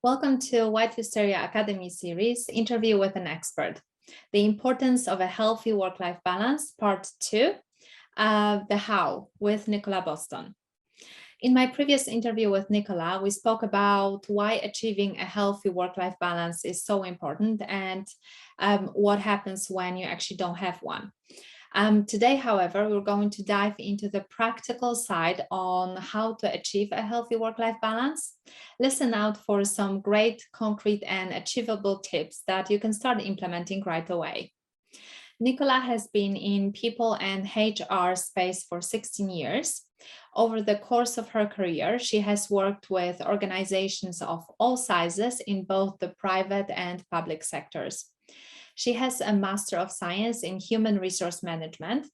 Welcome to White Wisteria Academy series, Interview with an Expert, the importance of a healthy work-life balance, part 2, the how with Nicola Boston. In my previous interview with Nicola, we spoke about why achieving a healthy work-life balance is so important and what happens when you actually don't have one. Today, however, we're going to dive into the practical side on how to achieve a healthy work-life balance. Listen out for some great, concrete, and achievable tips that you can start implementing right away. Nicola has been in people and HR space for 16 years. Over the course of her career, she has worked with organizations of all sizes in both the private and public sectors. She has a Master of Science in Human Resource Management,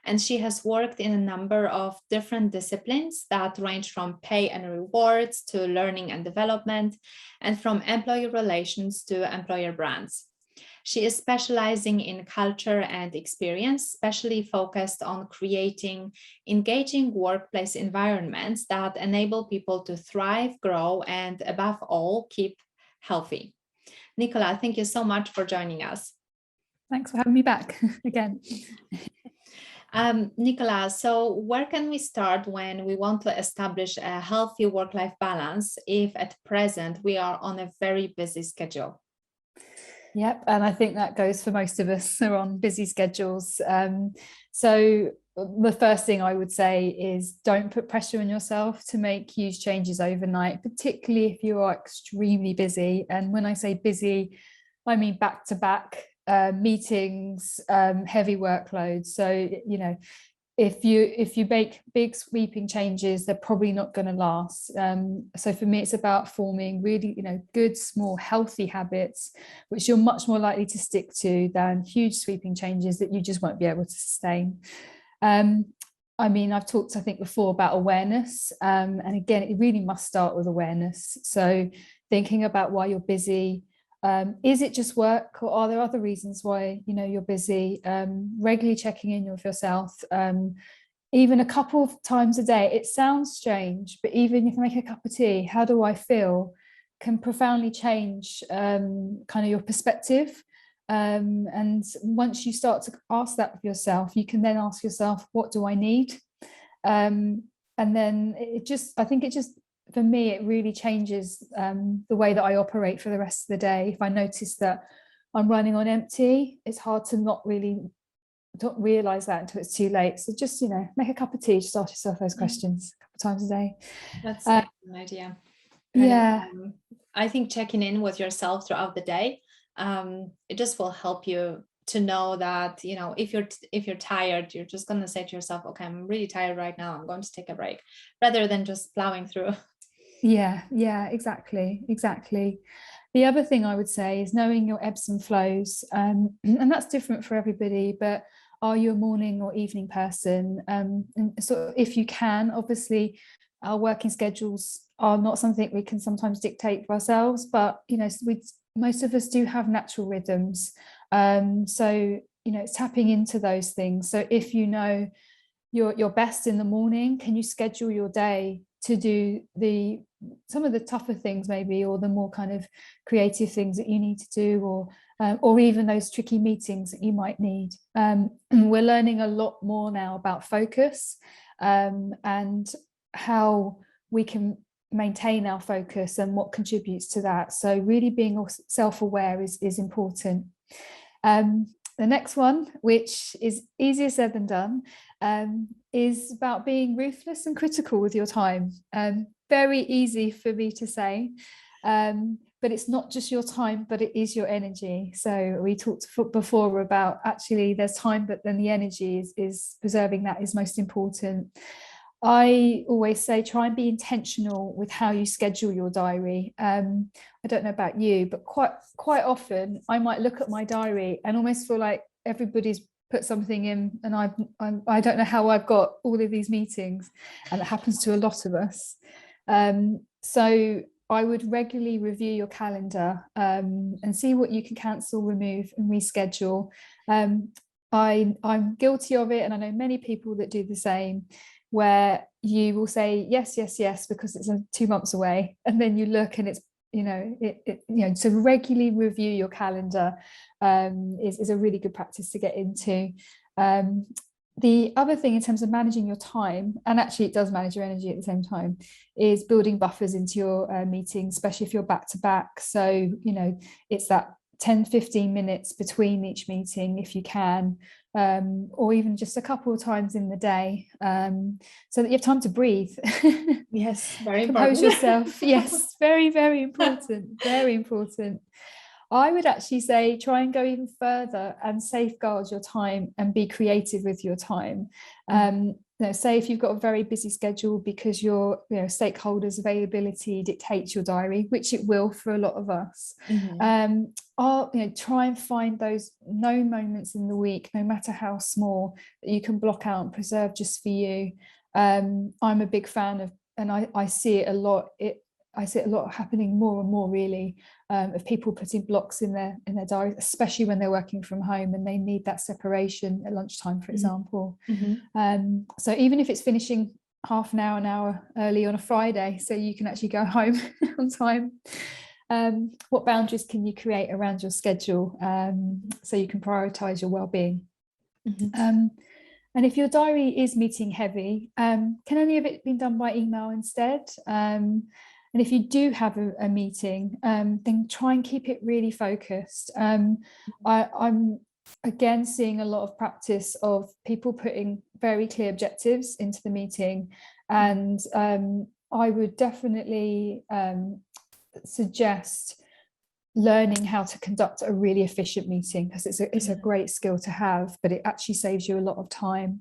and she has worked in a number of different disciplines that range from pay and rewards to learning and development, and from employee relations to employer brands. She is specializing in culture and experience, especially focused on creating engaging workplace environments that enable people to thrive, grow, and above all, keep healthy. Nicola, thank you so much for joining us. Thanks for having me back again. Nicola, so where can we start when we want to establish a healthy work-life balance if at present we are on a very busy schedule? Yep, and I think that goes for most of us are on busy schedules. So the first thing I would say is don't put pressure on yourself to make huge changes overnight, particularly if you are extremely busy. And when I say busy, I mean back-to-back meetings, heavy workloads. So, you know, if you make big sweeping changes, they're probably not going to last. So for me, it's about forming really, good, small, healthy habits, which you're much more likely to stick to than huge sweeping changes that you just won't be able to sustain. I mean, I've talked, I think, before about awareness. And again, it really must start with awareness. So thinking about why you're busy. Is it just work, or are there other reasons why you're busy? Regularly checking in with yourself, even a couple of times a day. It sounds strange, but even if you make a cup of tea, how do I feel, can profoundly change kind of your perspective. And once you start to ask that of yourself, you can then ask yourself, what do I need? And then I think it just for me, it really changes the way that I operate for the rest of the day. If I notice that I'm running on empty, it's hard to not realize that until it's too late. So just, make a cup of tea, just ask yourself those questions a couple of times a day. That's an idea. Yeah. I think checking in with yourself throughout the day, it just will help you to know that, if you're tired, you're just going to say to yourself, okay, I'm really tired right now, I'm going to take a break, rather than just plowing through. Yeah, exactly. The other thing I would say is knowing your ebbs and flows, and that's different for everybody, but are you a morning or evening person? And so if you can, obviously our working schedules are not something we can sometimes dictate for ourselves, but most of us do have natural rhythms. So it's tapping into those things. So if you're best in the morning, can you schedule your day to do some of the tougher things maybe, or the more kind of creative things that you need to do, or even those tricky meetings that you might need. We're learning a lot more now about focus and how we can maintain our focus and what contributes to that. So really being self-aware is important. The next one, which is easier said than done, is about being ruthless and critical with your time. Very easy for me to say, but it's not just your time, but it is your energy. So we talked before about actually there's time, but then the energy is preserving that is most important. I always say try and be intentional with how you schedule your diary. I don't know about you, but quite often I might look at my diary and almost feel like everybody's put something in, and I don't know how I've got all of these meetings, and it happens to a lot of us. So I would regularly review your calendar and see what you can cancel, remove, and reschedule. I'm guilty of it, and I know many people that do the same, where you will say yes because it's 2 months away, and then you look and it's to regularly review your calendar is a really good practice to get into. The other thing in terms of managing your time, and actually it does manage your energy at the same time, is building buffers into your meetings, especially if you're back to back. So, it's that 10-15 minutes between each meeting if you can, or even just a couple of times in the day, so that you have time to breathe. Yes, very compose important. yourself. Yes, very, very important. Very important. I would actually say try and go even further and safeguard your time and be creative with your time. Say if you've got a very busy schedule because your stakeholders' availability dictates your diary, which it will for a lot of us. Try and find those known moments in the week, no matter how small, that you can block out and preserve just for you. I'm a big fan of, and I see it a lot. I see it a lot happening more and more, really, of people putting blocks in their diaries, especially when they're working from home and they need that separation at lunchtime, for example. So even if it's finishing half an hour early on a Friday, so you can actually go home on time, what boundaries can you create around your schedule, so you can prioritize your well-being? And if your diary is meeting heavy, can any of it be done by email instead? And if you do have a meeting, then try and keep it really focused. I'm again seeing a lot of practice of people putting very clear objectives into the meeting. And I would definitely suggest learning how to conduct a really efficient meeting, because it's a great skill to have, but it actually saves you a lot of time.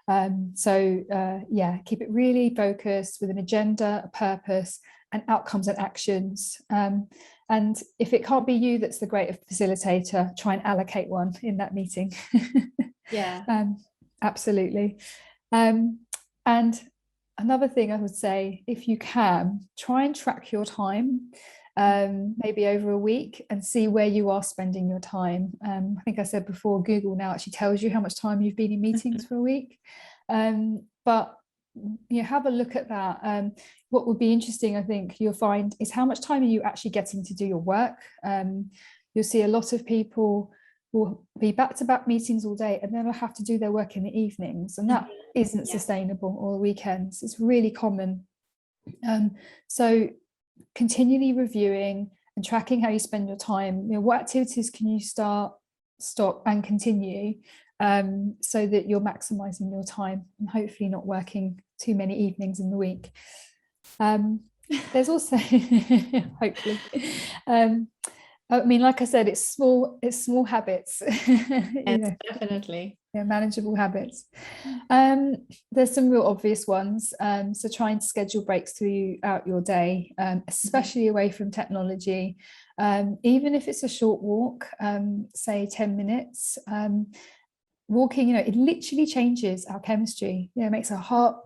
Keep it really focused with an agenda, a purpose, and outcomes and actions. And if it can't be you that's the great facilitator, try and allocate one in that meeting. Absolutely. And another thing I would say, if you can, try and track your time, maybe over a week, and see where you are spending your time. I think I said before, Google now actually tells you how much time you've been in meetings for a week. But have a look at that. What would be interesting, I think you'll find, is how much time are you actually getting to do your work. You'll see a lot of people will be back-to-back meetings all day, and then they'll have to do their work in the evenings, and that isn't sustainable, or weekends. It's really common. So continually reviewing and tracking how you spend your time. What activities can you start, stop, and continue, so that you're maximizing your time and hopefully not working too many evenings in the week. There's also hopefully like I said, it's small habits. Definitely. Manageable habits. There's some real obvious ones. So try and schedule breaks throughout your day, especially away from technology. Even if it's a short walk, say 10 minutes. Walking, it literally changes our chemistry. It makes our heart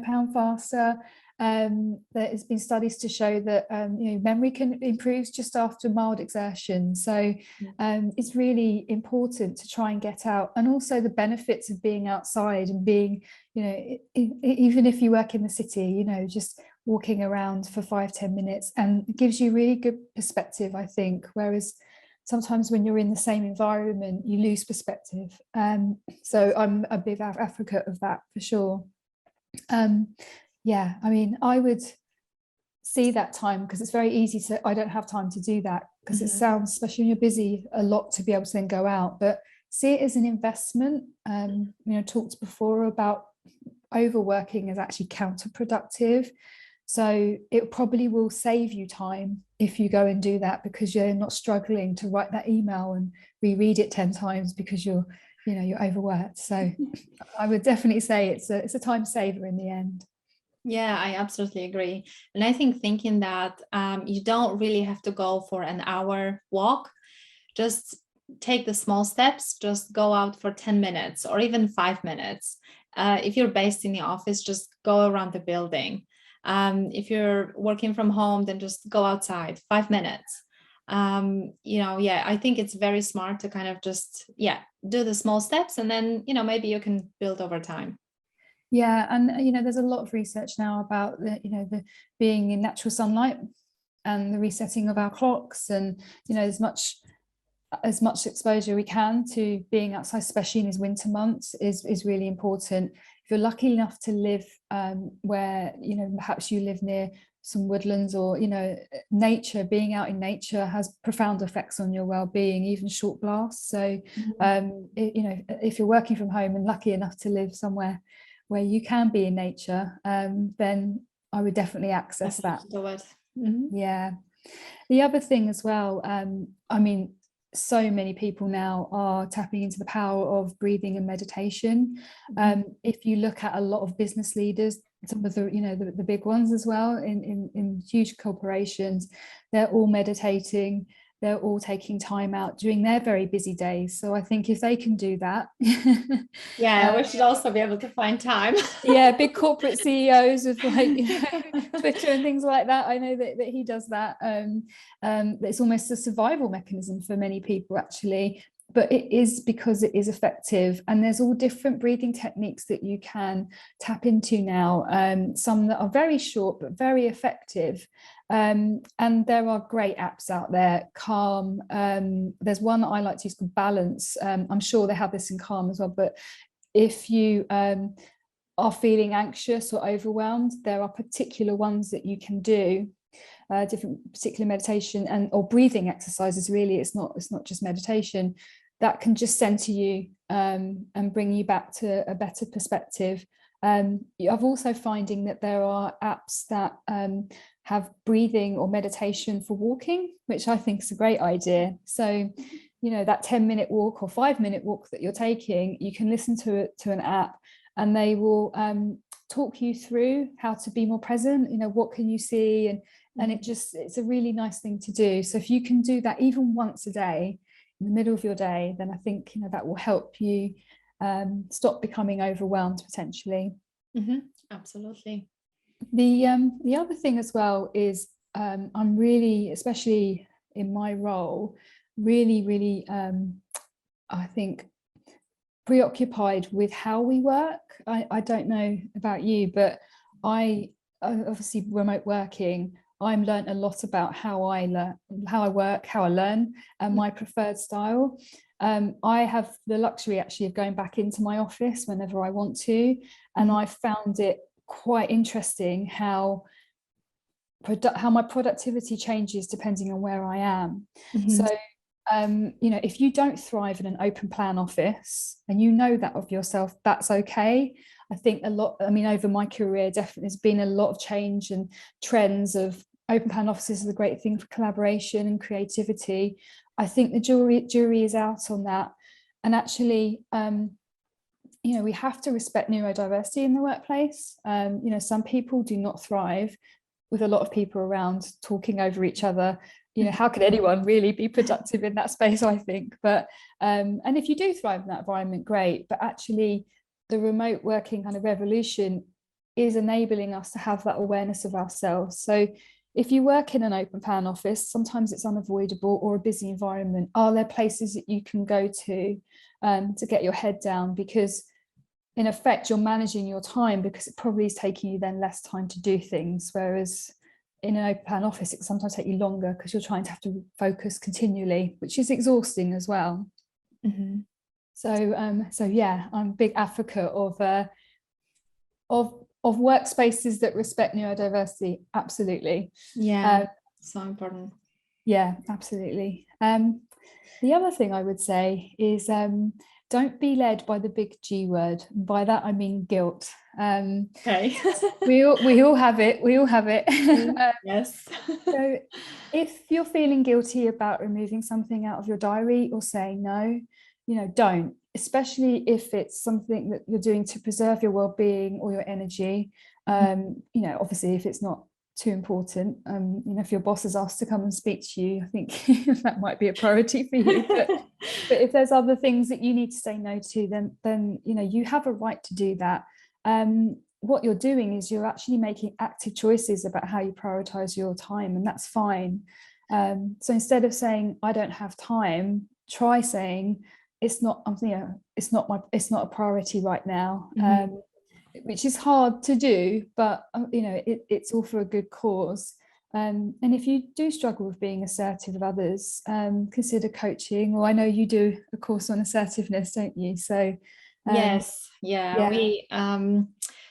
pound faster. There has been studies to show that memory can improve just after mild exertion. So it's really important to try and get out, and also the benefits of being outside and being, even if you work in the city, just walking around for 5-10 minutes, and it gives you really good perspective, I think. Whereas sometimes when you're in the same environment, you lose perspective. So I'm a big advocate of that, for sure. I would see that time, because it's very easy to, I don't have time to do that, because it sounds, especially when you're busy, a lot to be able to then go out. But see it as an investment. Talked before about overworking is actually counterproductive. So it probably will save you time if you go and do that, because you're not struggling to write that email and reread it 10 times because you're overworked. So I would definitely say it's a time saver in the end. Yeah, I absolutely agree. And I think thinking that you don't really have to go for an hour walk, just take the small steps, just go out for 10 minutes or even 5 minutes. If you're based in the office, just go around the building. If you're working from home, then just go outside 5 minutes. I think it's very smart to kind of just, do the small steps, and then, maybe you can build over time. Yeah, and there's a lot of research now about the being in natural sunlight. and the resetting of our clocks, and as much exposure we can to being outside, especially in these winter months, is really important. If you're lucky enough to live where perhaps you live near some woodlands, or nature, being out in nature has profound effects on your well-being, even short blasts. So if you're working from home and lucky enough to live somewhere where you can be in nature, then I would definitely access that. Yeah. The other thing as well, so many people now are tapping into the power of breathing and meditation. If you look at a lot of business leaders, some of the big ones as well, in huge corporations, they're all meditating, they're all taking time out during their very busy days. So I think if they can do that, we should also be able to find time. Big corporate CEOs with Twitter and things like that. I know that he does that. It's almost a survival mechanism for many people, actually. But it is because it is effective, and there's all different breathing techniques that you can tap into now, some that are very short but very effective, and there are great apps out there. Calm, there's one that I like to use called Balance. I'm sure they have this in Calm as well, but if you are feeling anxious or overwhelmed, there are particular ones that you can do, different particular meditation or breathing exercises. Really, it's not just meditation, that can just center you and bring you back to a better perspective. I'm also finding that there are apps that have breathing or meditation for walking, which I think is a great idea. So that 10-minute walk or 5-minute walk that you're taking, you can listen to an app, and they will talk you through how to be more present. What can you see, and it's a really nice thing to do. So if you can do that even once a day in the middle of your day, then I think that will help you stop becoming overwhelmed potentially. Absolutely. The other thing as well is I'm really, especially in my role, really I think preoccupied with how we work. I don't know about you, but I obviously remote working, I'm learned a lot about how I work, how I learn, and my preferred style. I have the luxury actually of going back into my office whenever I want to, and I found it quite interesting how my productivity changes depending on where I am. So if you don't thrive in an open plan office, and that of yourself, that's okay. I think over my career, definitely there's been a lot of change and trends of open plan offices is a great thing for collaboration and creativity. I think the jury is out on that. And actually, we have to respect neurodiversity in the workplace. Some people do not thrive with a lot of people around talking over each other. How could anyone really be productive in that space, I think. But and if you do thrive in that environment, great. But actually, the remote working kind of revolution is enabling us to have that awareness of ourselves. So if you work in an open plan office, sometimes it's unavoidable, or a busy environment. Are there places that you can go to get your head down? Because in effect, you're managing your time, because it probably is taking you then less time to do things. Whereas in an open plan office, it can sometimes take you longer because you're trying to have to focus continually, which is exhausting as well. So yeah, I'm a big advocate of workspaces that respect neurodiversity. Absolutely. So important. Yeah, absolutely. The other thing I would say is don't be led by the big G word. By that I mean guilt. Okay. we all have it. Yes. So if you're feeling guilty about removing something out of your diary or saying no, don't. Especially if it's something that you're doing to preserve your well-being or your energy. Obviously, if it's not too important, if your boss is asked to come and speak to you, I think that might be a priority for you. But if there's other things that you need to say no to, then you have a right to do that. What you're doing is you're actually making active choices about how you prioritize your time, and that's fine. So instead of saying I don't have time, try saying it's not a priority right now, which is hard to do, but it's all for a good cause. And if you do struggle with being assertive with others, consider coaching. Or I know you do a course on assertiveness, don't you? So Yes, yeah, yeah. we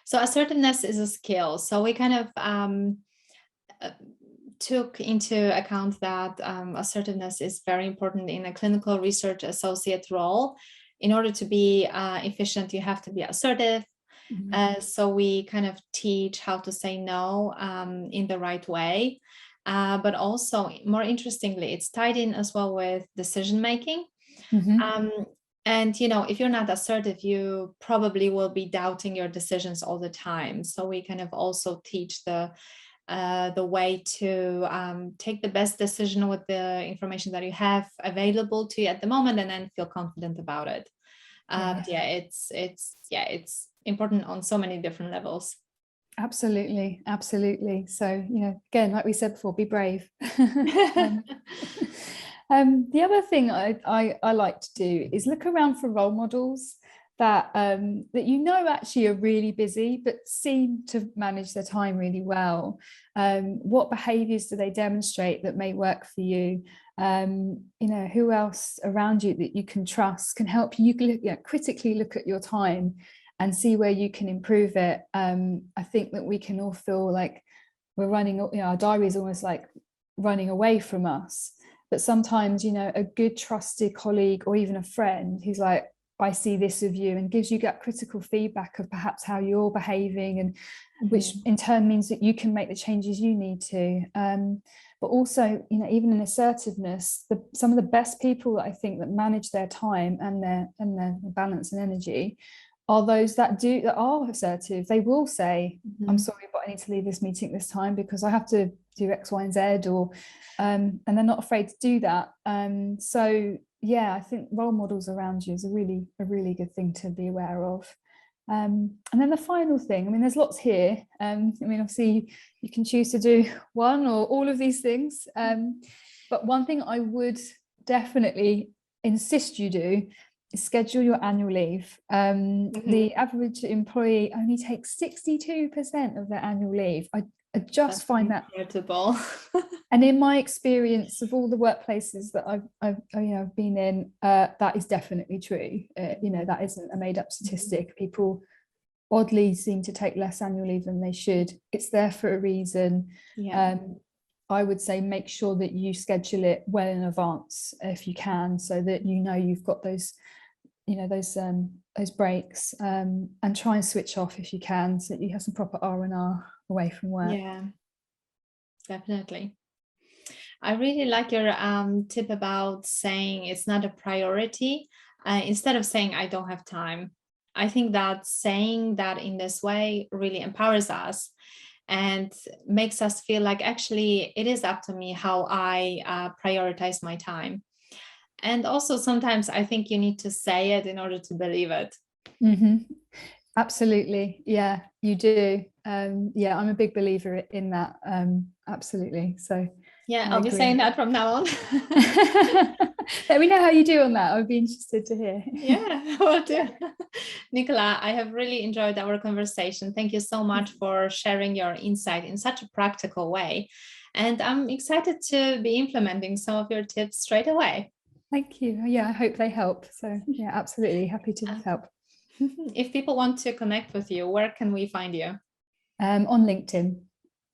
so assertiveness is a skill. So we kind of took into account that assertiveness is very important in a clinical research associate role. In order to be efficient, you have to be assertive. So we kind of teach how to say no in the right way. But also, more interestingly, it's tied in as well with decision making. And, you know, if you're not assertive, you probably will be doubting your decisions all the time. So we kind of also teach the way to take the best decision with the information that you have available to you at the moment, and then feel confident about it. But yeah, it's important on so many different levels. Absolutely. So, you know, again, like we said before, be brave. The other thing I like to do is look around for role models that you know actually are really busy but seem to manage their time really well. What behaviors do they demonstrate that may work for you? You know, who else around you that you can trust can help you, critically look at your time and see where you can improve it. I think that we can all feel like we're running, you know, our diary is almost like running away from us. But sometimes, you know, a good trusted colleague or even a friend who's like, I see this of you, and gives you that critical feedback of perhaps how you're behaving, and which in turn means that you can make the changes you need to. But also, you know, even in assertiveness, some of the best people that I think that manage their time and their balance and energy are those that are assertive. They will say, I'm sorry, but I need to leave this meeting this time because I have to do X, Y, and Z, or and they're not afraid to do that. So yeah, I think role models around you is a really good thing to be aware of. And then the final thing, I mean, there's lots here. I mean, obviously you can choose to do one or all of these things. But one thing I would definitely insist you do is schedule your annual leave. The average employee only takes 62% of their annual leave. I just find that incredible. And in my experience of all the workplaces that I've been in, that is definitely true. You know, that isn't a made up statistic. People oddly seem to take less annual leave than they should. It's there for a reason. I would say make sure that you schedule it well in advance if you can, so that you know you've got those, you know, those breaks, and try and switch off if you can, so that you have some proper R&R away from work. Yeah, definitely. I really like your tip about saying it's not a priority. Instead of saying I don't have time, I think that saying that in this way really empowers us and makes us feel like actually it is up to me how I prioritize my time. And also sometimes I think you need to say it in order to believe it. Absolutely. Yeah, you do. Yeah, I'm a big believer in that. Absolutely. So yeah, I'll be saying that from now on. Let me know how you do on that. I would be interested to hear. Yeah, will do. Nicola, I have really enjoyed our conversation. Thank you so much for sharing your insight in such a practical way. And I'm excited to be implementing some of your tips straight away. Thank you. Yeah, I hope they help. So yeah, absolutely happy to help. If people want to connect with you, where can we find you? On LinkedIn.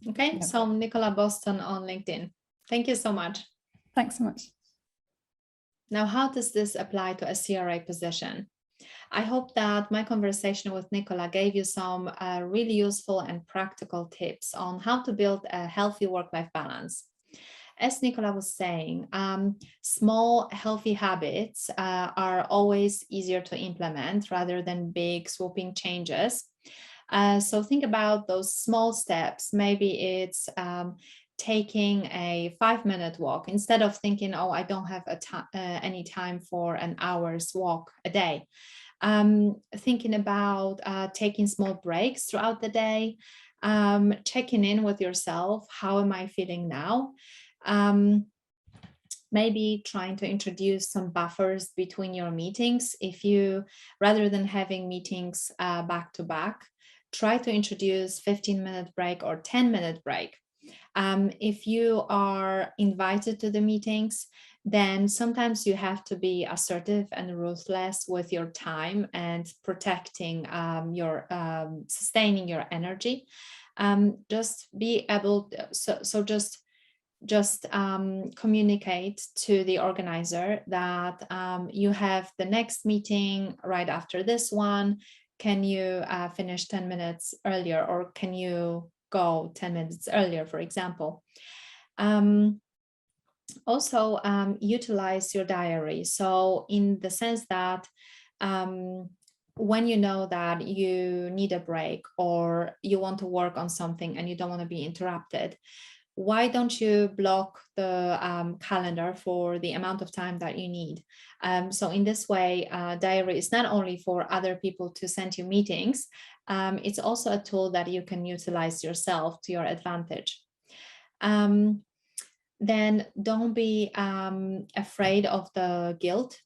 Okay, yeah. So Nicola Boston on LinkedIn. Thank you so much. Thanks so much. Now, how does this apply to a CRA position? I hope that my conversation with Nicola gave you some really useful and practical tips on how to build a healthy work-life balance. As Nicola was saying, small healthy habits are always easier to implement rather than big swooping changes. So think about those small steps. Maybe it's taking a 5-minute walk instead of thinking, oh, I don't have any time for an hour's walk a day. Thinking about taking small breaks throughout the day, checking in with yourself. How am I feeling now? Maybe trying to introduce some buffers between your meetings. If you, rather than having meetings back to back, try to introduce 15-minute break or 10-minute break. If you are invited to the meetings, then sometimes you have to be assertive and ruthless with your time and protecting sustaining your energy. Just be able just communicate to the organizer that you have the next meeting right after this one. Can you finish 10 minutes earlier, or can you go 10 minutes earlier, for example? Also, utilize your diary. So in the sense that when you know that you need a break or you want to work on something and you don't want to be interrupted, why don't you block the calendar for the amount of time that you need? So in this way, diary is not only for other people to send you meetings, it's also a tool that you can utilize yourself to your advantage. Then don't be afraid of the guilt.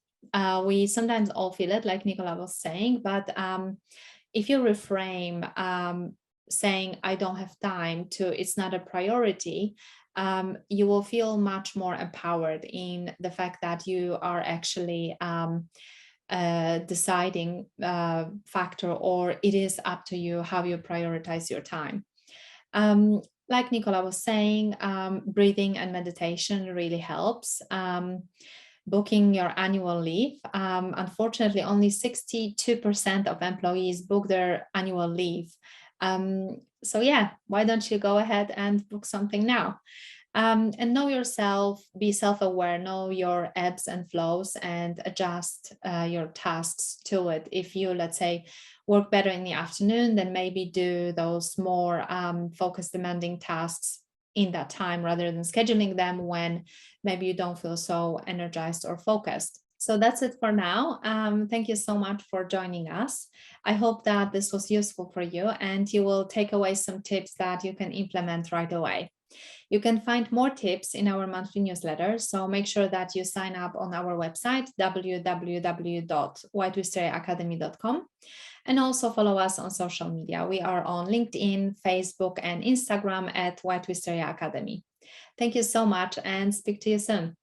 We sometimes all feel it, like Nicola was saying, but if you reframe saying I don't have time to it's not a priority, you will feel much more empowered in the fact that you are actually deciding factor, or it is up to you how you prioritize your time. Like Nicola was saying, breathing and meditation really helps. Booking your annual leave. Unfortunately, only 62% of employees book their annual leave. So yeah, why don't you go ahead and book something now? And know yourself, be self-aware, know your ebbs and flows, and adjust your tasks to it. If you, let's say, work better in the afternoon, then maybe do those more focus demanding tasks in that time rather than scheduling them when maybe you don't feel so energized or focused. So that's it for now. Thank you so much for joining us. I hope that this was useful for you and you will take away some tips that you can implement right away. You can find more tips in our monthly newsletter, so make sure that you sign up on our website, www.whitewistariaacademy.com, and also follow us on social media. We are on LinkedIn, Facebook, and Instagram at White Wisteria Academy. Thank you so much and speak to you soon.